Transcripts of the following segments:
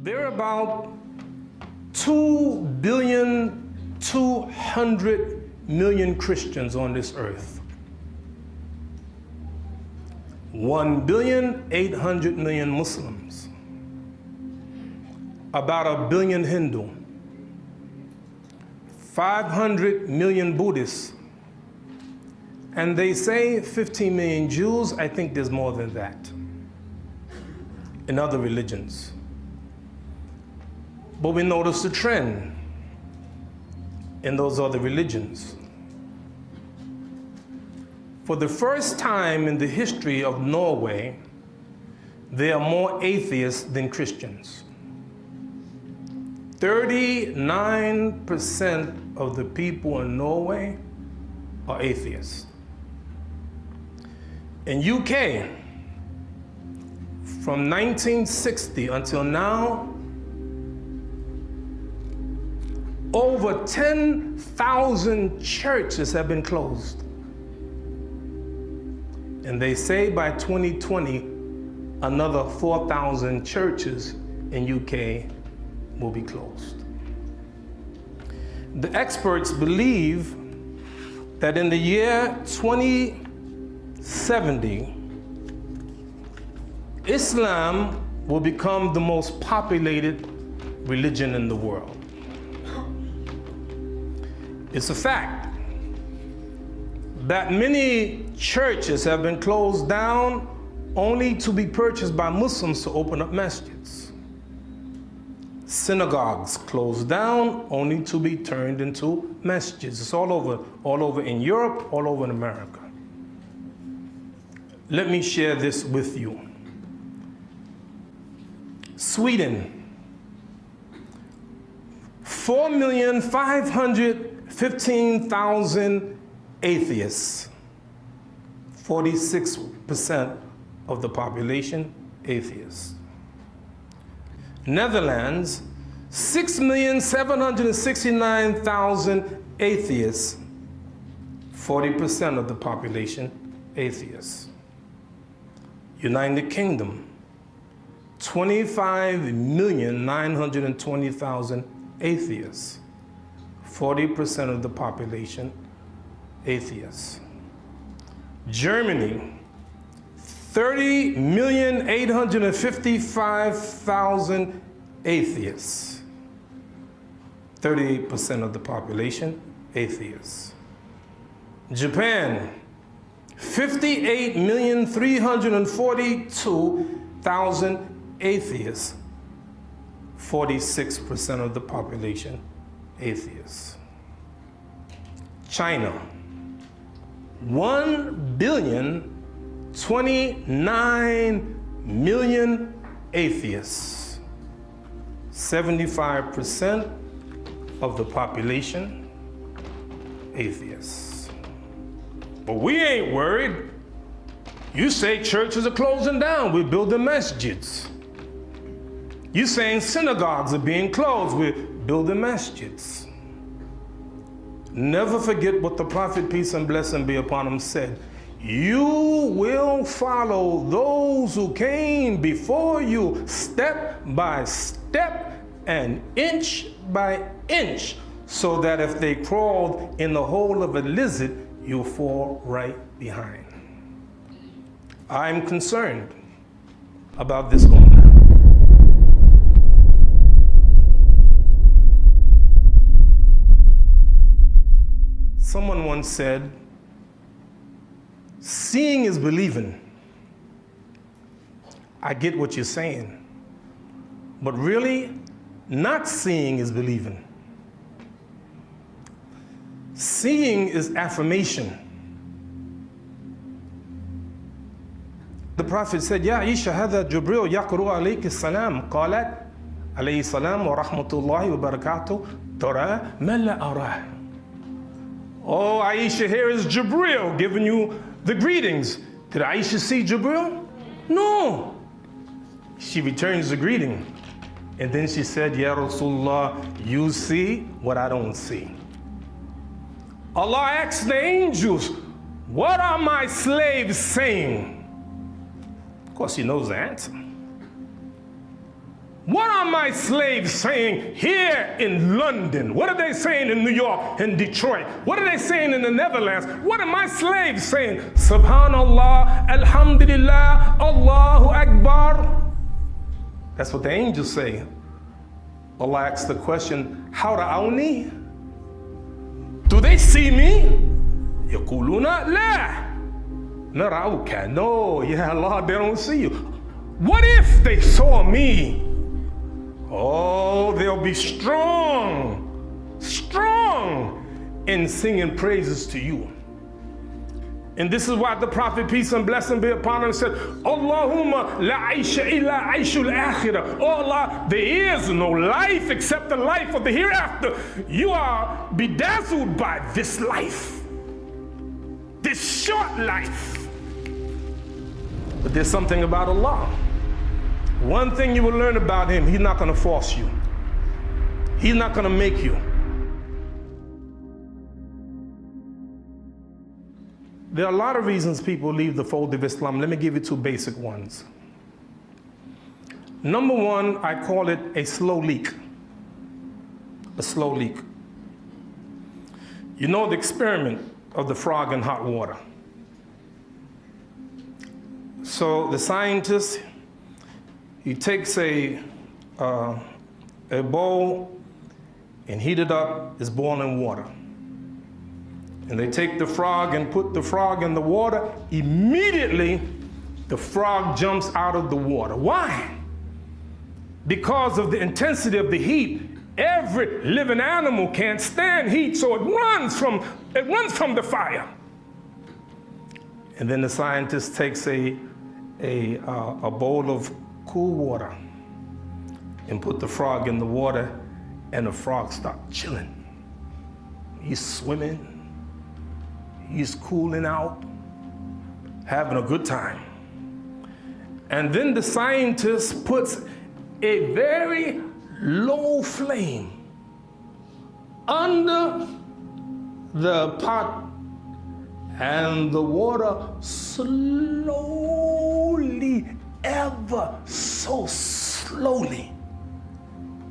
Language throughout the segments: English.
There are about 2,200,000,000 Christians on this earth. 1,800,000,000 Muslims. About 1 billion Hindu. 500 million Buddhists. And they say 15 million Jews. I think there's more than that in other religions. But we notice the trend in those other religions. For the first time in the history of Norway, there are more atheists than Christians. 39% of the people in Norway are atheists. In UK, from 1960 until now, over 10,000 churches have been closed. And they say by 2020, another 4,000 churches in UK will be closed. The experts believe that in the year 2070, Islam will become the most populated religion in the world. It's a fact that many churches have been closed down only to be purchased by Muslims to open up masjids. Synagogues closed down only to be turned into masjids. It's all over in Europe, all over in America. Let me share this with you. Sweden, 4,515,000 atheists. 46% of the population atheists. Netherlands, 6,769,000 atheists. 40% of the population atheists. United Kingdom, 25,920,000 atheists. 40% of the population atheists. Germany, 30,855,000 atheists. 38% of the population atheists. Japan, 58,342,000 atheists. 46% of the population atheists. China, 1,029,000,000 atheists. 75% of the population atheists. But we ain't worried. You say churches are closing down, we're building masjids. You saying synagogues are being closed, we're building masjids. Never forget what the Prophet, peace and blessing be upon him, said. You will follow those who came before you step by step and inch by inch, so that if they crawled in the hole of a lizard, you'll fall right behind. I'm concerned about this ummah. Someone once said, seeing is believing. I get what you're saying, but really, not seeing is believing. Seeing is affirmation. The Prophet said, Ya Aisha, هذا جبريل يقرأ عليك السلام. قالت عليه السلام ورحمة الله وبركاته ترى ما لا أراه. Oh, Aisha, here is Jibril giving you the greetings. Did Aisha see Jibril? No. She returns the greeting. And then she said, Ya Rasulullah, you see what I don't see. Allah asked the angels, what are my slaves saying? Of course, he knows the answer. What are my slaves saying here in London? What are they saying in New York and Detroit? What are they saying in the Netherlands? What are my slaves saying? Subhanallah, Alhamdulillah, Allahu Akbar. That's what the angels say. Allah asks the question, how ra'awni? Do they see me? Yaquluna la nara'uka. No, ya Allah, they don't see you. What if they saw me? Oh, they'll be strong in singing praises to you. And this is why the Prophet, peace and blessing be upon him, said, Allahumma la aisha illa aishul akhirah. Oh Allah, there is no life except the life of the hereafter. You are bedazzled by this life, this short life. But there's something about Allah. One thing you will learn about him, he's not going to force you. He's not going to make you. There are a lot of reasons people leave the fold of Islam. Let me give you two basic ones. Number one, I call it a slow leak. A slow leak. You know the experiment of the frog in hot water. So the scientist, he takes a bowl and heat it up, it's boiling water. And they take the frog and put the frog in the water. Immediately, the frog jumps out of the water. Why? Because of the intensity of the heat. Every living animal can't stand heat, so it runs from the fire. And then the scientist takes a bowl of cool water and put the frog in the water, and the frog starts chilling. He's swimming, he's cooling out, having a good time. And then the scientist puts a very low flame under the pot, and the water slowly, ever so slowly,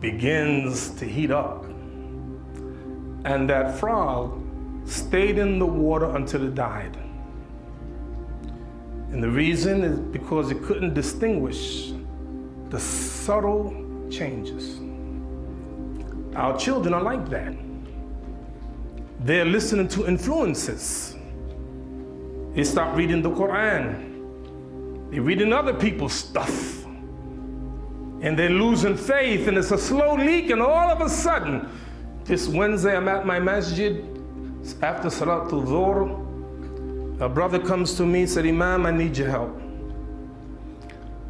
begins to heat up. And that frog stayed in the water until it died. And the reason is because it couldn't distinguish the subtle changes. Our children are like that. They're listening to influences. They stop reading the Quran. They're reading other people's stuff. And they're losing faith, and it's a slow leak, and all of a sudden, this Wednesday I'm at my masjid, after Salatul Dhuhr, a brother comes to me and said, Imam, I need your help.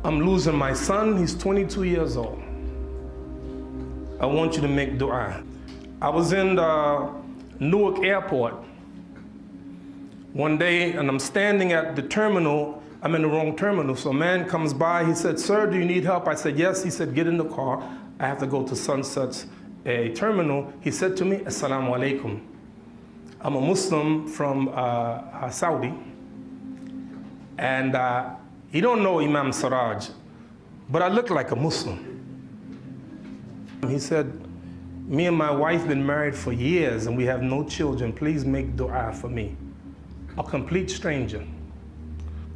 I'm losing my son, he's 22 years old. I want you to make dua. I was in Newark Airport one day, and I'm standing at the terminal. I'm in the wrong terminal, so a man comes by. He said, sir, do you need help? I said, yes. He said, get in the car. I have to go to Sunset's terminal. He said to me, Assalamu alaikum. I'm a Muslim from Saudi, and he don't know Imam Siraj, but I look like a Muslim. He said, me and my wife been married for years, and we have no children. Please make dua for me. A complete stranger.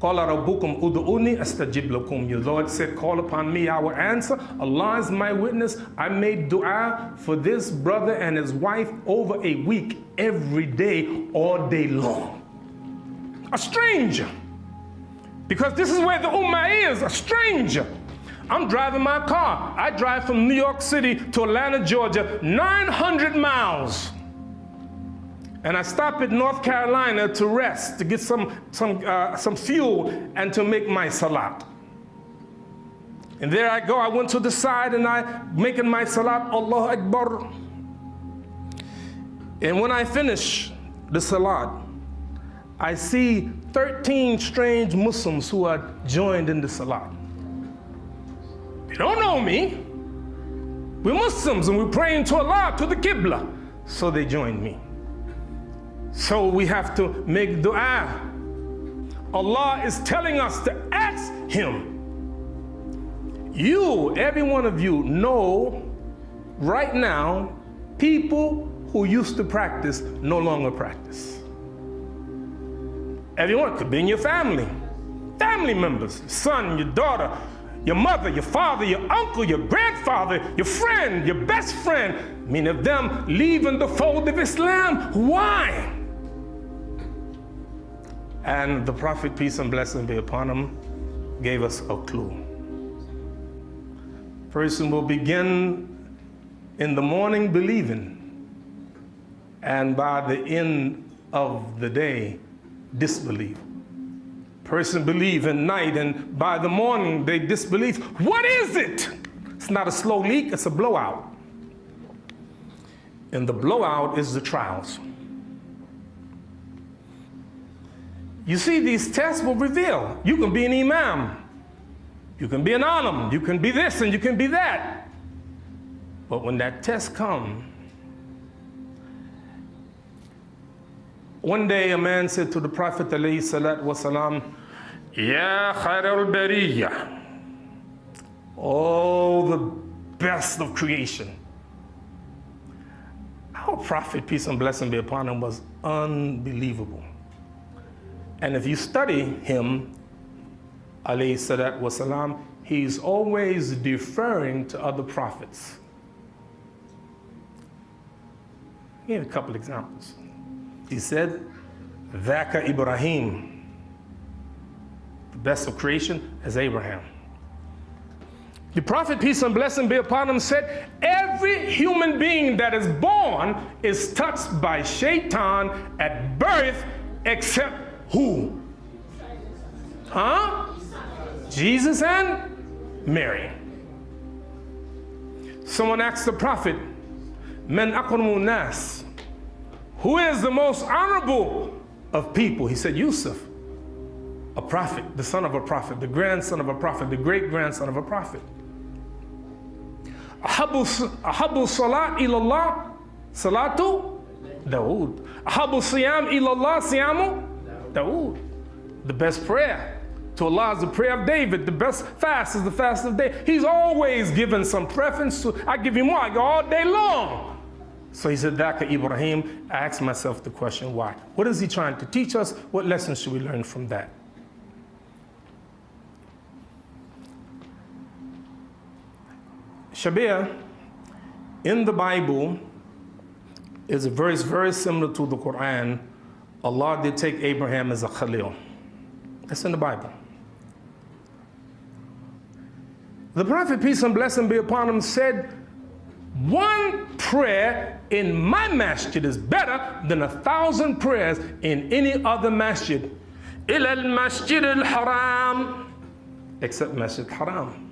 Qala rabbukum ud'uni astajib lakum. Your Lord said, call upon me, I will answer. Allah is my witness. I made dua for this brother and his wife over a week, every day, all day long. A stranger. Because this is where the ummah is, a stranger. I'm driving my car. I drive from New York City to Atlanta, Georgia, 900 miles. And I stop at North Carolina to rest, to get some fuel, and to make my salat. And there I go. I went to the side, and I'm making my salat, Allahu Akbar. And when I finish the salat, I see 13 strange Muslims who are joined in the salat. They don't know me. We're Muslims, and we're praying to Allah, to the Qibla. So they joined me. So we have to make dua. Allah is telling us to ask Him. You, every one of you, know right now people who used to practice no longer practice. Everyone could be in your family members, son, your daughter, your mother, your father, your uncle, your grandfather, your friend, your best friend. Many of them leaving the fold of Islam. Why? And the Prophet, peace and blessing be upon him, gave us a clue. Person will begin in the morning believing, and by the end of the day, disbelieve. Person believe in night, and by the morning they disbelieve. What is it? It's not a slow leak, it's a blowout. And the blowout is the trials. You see, these tests will reveal. You can be an imam, you can be an alim, you can be this and you can be that. But when that test comes, one day a man said to the Prophet alayhi salatu wasalam, Ya khair al-bariyah, oh, the best of creation. Our Prophet, peace and blessing be upon him, was unbelievable. And if you study him, alayhi salatu wasalam, he's always deferring to other prophets. Give a couple examples. He said, Dhaka Ibrahim, the best of creation is Abraham. The Prophet, peace and blessing be upon him, said, every human being that is born is touched by Shaitan at birth, except who? Huh? Jesus and Mary. Someone asked the Prophet, Man akramu nas, who is the most honorable of people? He said, Yusuf, a prophet, the son of a prophet, the grandson of a prophet, the great-grandson of a prophet. Ahabu salat ilallah, salatu Dawood. Ahabu siyam ilallah, siyamu Dawood. The best prayer to Allah is the prayer of David. The best fast is the fast of David. He's always given some preference to, I give you more, I go all day long. So he said, Dhaka Ibrahim. I asked myself the question, why? What is he trying to teach us? What lessons should we learn from that? Shabir, in the Bible, is a verse very similar to the Quran. Allah did take Abraham as a Khalil. That's in the Bible. The Prophet, peace and blessing be upon him, said, one prayer in my masjid is better than 1,000 prayers in any other masjid. Ila al-masjid al-haram, except Masjid Haram.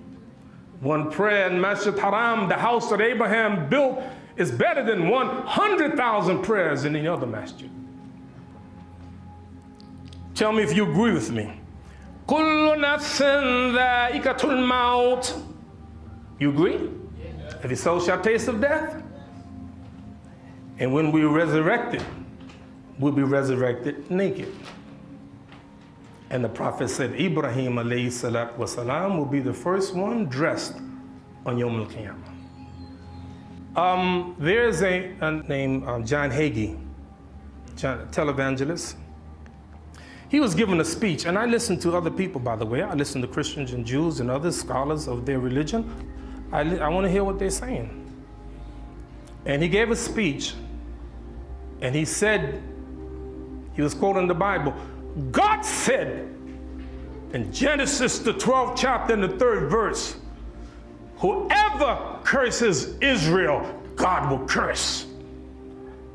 One prayer in Masjid Haram, the house that Abraham built, is better than 100,000 prayers in any other masjid. Tell me if you agree with me. Kullu nafsin dha'iqatul maut. You agree? Every soul shall taste of death. And when we're resurrected, we'll be resurrected naked. And the Prophet said, Ibrahim alayhi salatu wasalam will be the first one dressed on Yom al-Qiyamah. There's a named John Hagee, televangelist. He was given a speech, and I listened to other people, by the way. I listened to Christians and Jews and other scholars of their religion. I want to hear what they're saying. And he gave a speech, and he said, he was quoting the Bible, God said in Genesis, the 12th chapter and the 3rd verse, whoever curses Israel, God will curse.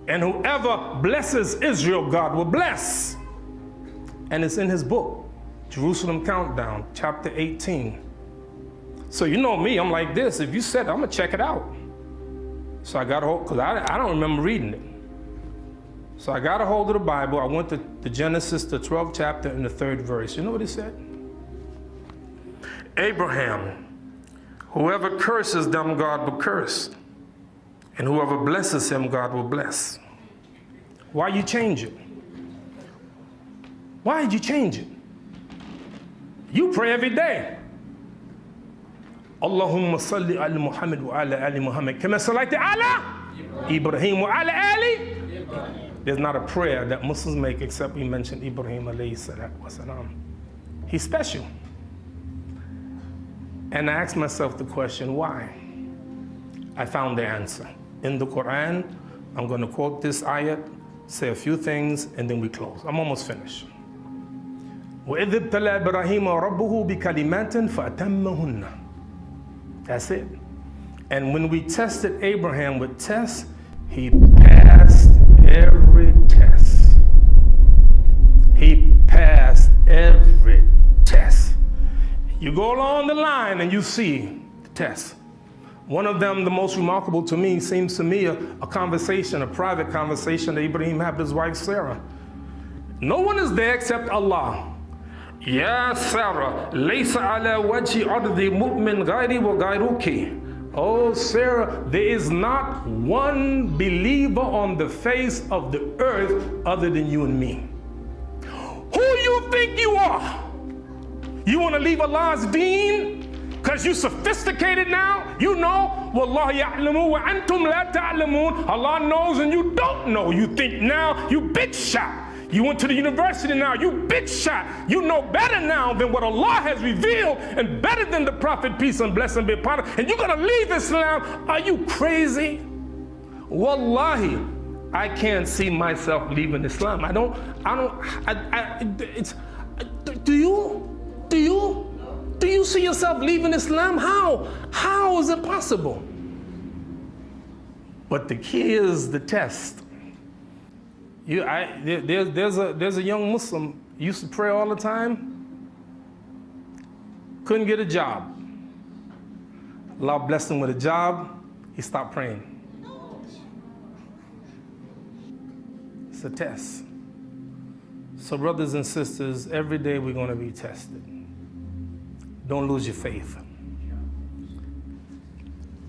And whoever blesses Israel, God will bless. And it's in his book, Jerusalem Countdown, chapter 18. So you know me, I'm like this. If you said it, I'm going to check it out. So I got a hold, because I don't remember reading it. So I got a hold of the Bible. I went to Genesis, the 12th chapter and the 3rd verse. You know what it said? Abraham, whoever curses them, God will curse. And whoever blesses him, God will bless. Why you change it? Why did you change it? You pray every day. Allahumma salli ala Muhammad wa ala ali Muhammad. Kama sallaita ala Ibrahim wa ala ali. There's not a prayer that Muslims make except we mention Ibrahim alayhi salatu wasalam. He's special. And I asked myself the question, why? I found the answer. In the Quran, I'm going to quote this ayat, say a few things, and then we close. I'm almost finished. وَإِذِ ابْتَلَى إِبْرَاهِيمَ رَبُّهُ بِكَلِمَاتٍ فَأَتَمَّهُنَّ. That's it. And when we tested Abraham with tests, he passed every test. He passed every test. You go along the line and you see the test. One of them, the most remarkable to me, seems to me a conversation, a private conversation that Ibrahim had with his wife Sarah. No one is there except Allah. Ya Sarah, laysa ala wajhi ardi mu'min ghairi wa ghairuki. Oh Sarah, there is not one believer on the face of the earth other than you and me. Who you think you are? You want to leave Allah's deen? Because you're sophisticated now? You know, Wallahu ya'lamu wa antum la ta'lamun. Allah knows and you don't know. You think now, you big shot. You went to the university now, you big shot. You know better now than what Allah has revealed and better than the Prophet, peace and blessing be upon him. And you're going to leave Islam? Are you crazy? Wallahi, I can't see myself leaving Islam. Do you see yourself leaving Islam? How? How is it possible? But the key is the test. There's a young Muslim, used to pray all the time, couldn't get a job. Allah blessed him with a job, he stopped praying. It's a test. So brothers and sisters, every day we're going to be tested. Don't lose your faith.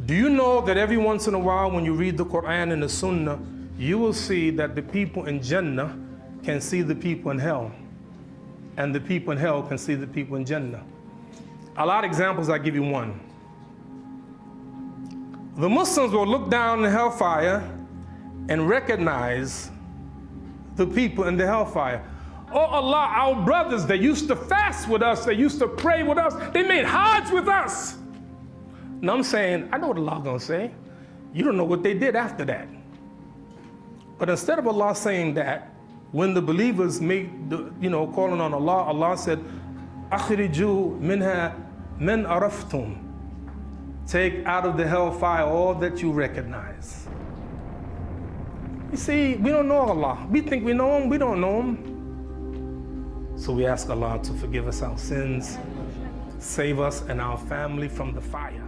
Do you know that every once in a while when you read the Quran and the Sunnah, you will see that the people in Jannah can see the people in hell, and the people in hell can see the people in Jannah. A lot of examples, I give you one. The Muslims will look down in hellfire and recognize the people in the hellfire. Oh Allah, our brothers, they used to fast with us, they used to pray with us, they made Hajj with us. Now I'm saying, I know what Allah's gonna say. You don't know what they did after that. But instead of Allah saying that, when the believers made, calling on Allah, Allah said, "Akhriju minha man araftum." Take out of the hellfire all that you recognize. You see, we don't know Allah. We think we know Him, we don't know Him. So we ask Allah to forgive us our sins, save us and our family from the fire.